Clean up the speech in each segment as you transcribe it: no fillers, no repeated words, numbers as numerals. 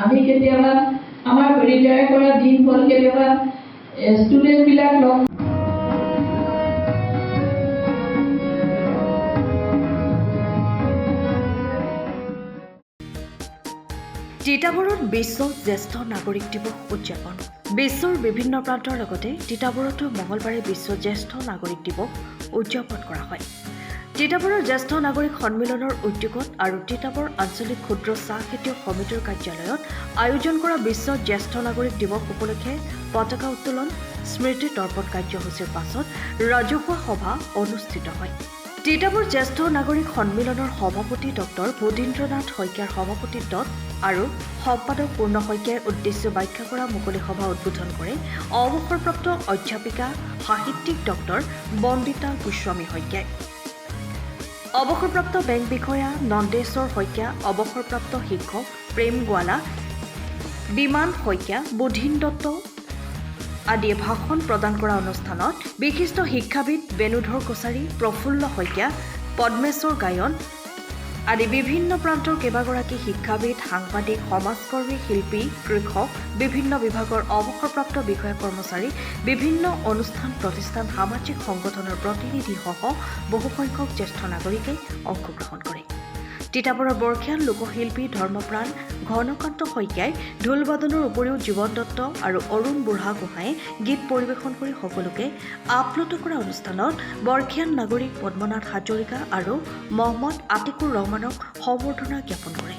আমি কেতিয়াবা আমাৰ ৰিটায়াৰ কৰা দিন হ'ল কেতিয়াবা ষ্টুডেণ্টবিলাক লগ তিতাবৰত বিশ্ব জ্যেষ্ঠ নাগৰিক দিৱস উদযাপন। বিশ্বৰ বিভিন্ন প্ৰান্তৰ লগতে তিতাবৰতো মঙলবাৰে বিশ্ব জ্যেষ্ঠ নাগৰিক দিৱস উদযাপন কৰা হয়। তিতাবৰৰ জ্যেষ্ঠ নাগৰিক সন্মিলনৰ উদ্যোগত আৰু তিতাবৰ আঞ্চলিক ক্ষুদ্ৰ চাহ খেতিয়ক সমিতিৰ কাৰ্যালয়ত আয়োজন কৰা বিশ্ব জ্যেষ্ঠ নাগৰিক দিৱস উপলক্ষে পতাকা উত্তোলন স্মৃতি তৰ্পণ কাৰ্যসূচীৰ পাছত ৰাজহুৱা সভা অনুষ্ঠিত হয়। তিতাবৰ জ্যেষ্ঠ নাগৰিক সন্মিলনৰ সভাপতি ডক্টৰ বদীন্দ্ৰনাথ শইকীয়াৰ সভাপতিত্বত আৰু সম্পাদক পূৰ্ণ শইকীয়াই উদ্দেশ্য ব্যাখ্যা কৰা মুকলি সভা উদ্বোধন কৰে অৱসৰপ্ৰাপ্ত অধ্যাপিকা সাহিত্যিক ডক্টৰ বন্দিতা গোস্বামী শইকীয়াই। অৱসৰপ্ৰাপ্ত বেংক বিষয়া নন্দেশ্বৰ শইকীয়া, অৱসৰপ্ৰাপ্ত শিক্ষক প্ৰেম গোৱালা, বিমান শইকীয়া, বুধিন দত্ত আদিয়ে ভাষণ প্ৰদান কৰা অনুষ্ঠানত বিশিষ্ট শিক্ষাবিদ বেণুধৰ কছাৰী, প্ৰফুল্ল শইকীয়া, পদ্মেশ্বৰ গায়ন আদি বিভিন্ন প্ৰান্তৰ কেইবাগৰাকী শিক্ষাবিদ, সাংবাদিক, সমাজকৰ্মী, শিল্পী, কৃষক, বিভিন্ন বিভাগৰ অৱসৰপ্ৰাপ্ত বিষয়া কৰ্মচাৰী, বিভিন্ন অনুষ্ঠান প্ৰতিষ্ঠান, সামাজিক সংগঠনৰ প্ৰতিনিধিসহ বহুসংখ্যক জ্যেষ্ঠ নাগৰিকে অংশগ্ৰহণ কৰে। তিতাবৰৰ বৰ্ষীয়ান লোকশিল্পী ধৰ্মপ্ৰাণ ঘনকান্ত শইকীয়াই ঢোল-বাদনৰ উপৰিও জীৱন দত্ত আৰু অৰুণ বুঢ়াগোহাঁয়ে গীত পৰিৱেশন কৰি সকলোকে আপ্লুত কৰা অনুষ্ঠানত বৰ্ষীয়ান নাগৰিক পদ্মনাথ হাজৰিকা আৰু মহম্মদ আতিকুৰ ৰহমানক সম্বৰ্ধনা জ্ঞাপন কৰে।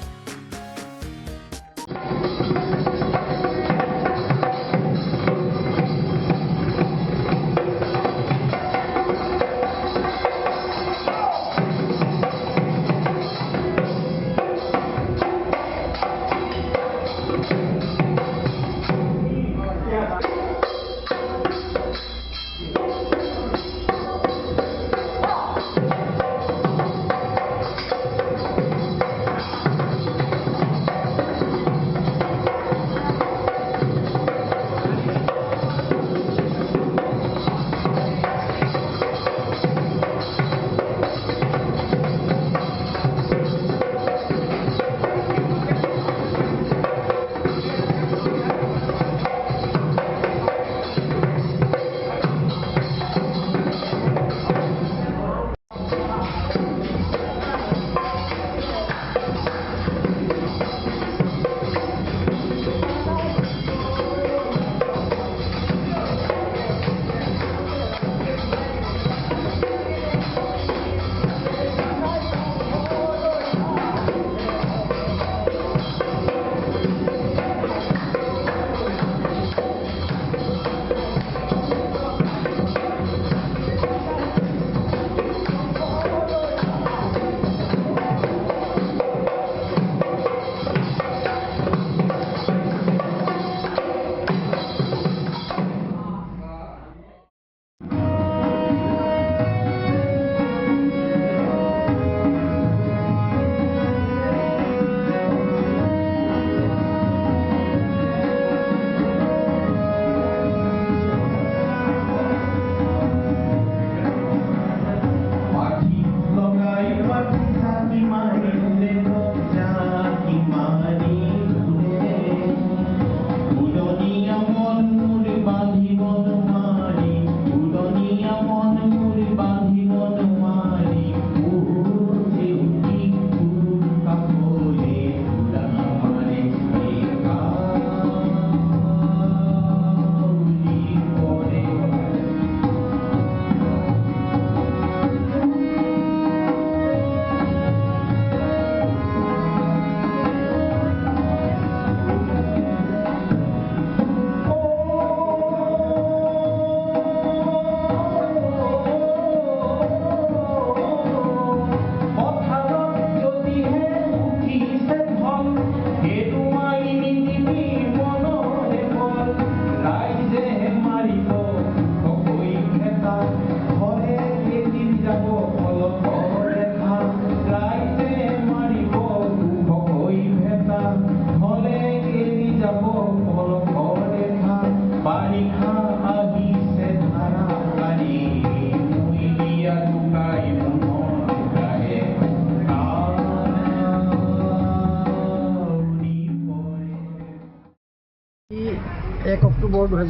ডিচেম্বৰ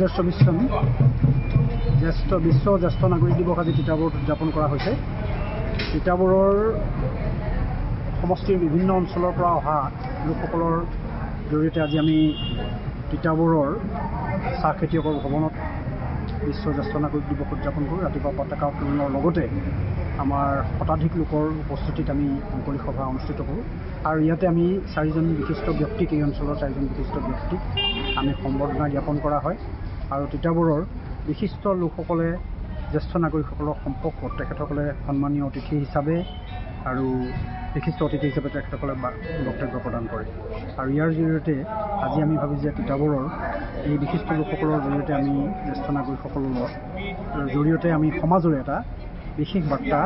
2024 চন বিশ্ব জ্যেষ্ঠ নাগৰিক দিৱস আজি তিতাবৰত উদযাপন কৰা হৈছে। তিতাবৰৰ সমষ্টিৰ বিভিন্ন অঞ্চলৰ পৰা অহা লোকসকলৰ জৰিয়তে আজি আমি তিতাবৰৰ চাহ খেতিয়কৰ ভৱনত বিশ্ব জ্যেষ্ঠ নাগৰিক দিৱস উদযাপন কৰোঁ। ৰাতিপুৱা পতাকা উত্তোলনৰ লগতে আমাৰ শতাধিক লোকৰ উপস্থিতিত আমি মুকলি সভা অনুষ্ঠিত কৰোঁ আৰু ইয়াতে আমি 4জন বিশিষ্ট ব্যক্তিক, এই অঞ্চলৰ 4জন বিশিষ্ট ব্যক্তিক আমি সম্বৰ্ধনা জ্ঞাপন কৰা হয় আৰু তিতাবৰৰ বিশিষ্ট লোকসকলে জ্যেষ্ঠ নাগৰিকসকলৰ সম্পৰ্কত তেখেতসকলে সন্মানীয় অতিথি হিচাপে আৰু বিশিষ্ট অতিথি হিচাপে তেখেতসকলে বক্তব্য প্ৰদান কৰে আৰু ইয়াৰ জৰিয়তে আজি আমি ভাবোঁ যে তিতাবৰৰ এই বিশিষ্ট লোকসকলৰ জৰিয়তে আমি জ্যেষ্ঠ নাগৰিকসকলৰ জৰিয়তে আমি সমাজলৈ এটা বিশেষ বাৰ্তা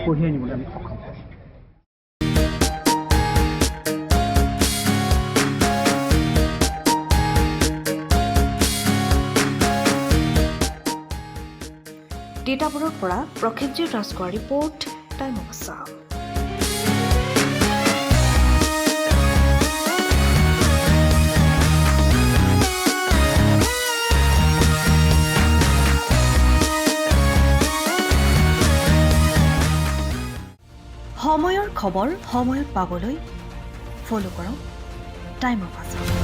কঢ়িয়াই নিবলৈ আমি সক্ষম হওঁ। তিতাবৰৰ পৰা প্ৰসেনজিৎ ৰাজখোৱাৰ ৰিপৰ্ট, টাইম অফ আছাম। সময়ৰ খবৰ সময়ত পাবলৈ ফ'ল' কৰক টাইম অফ আছাম।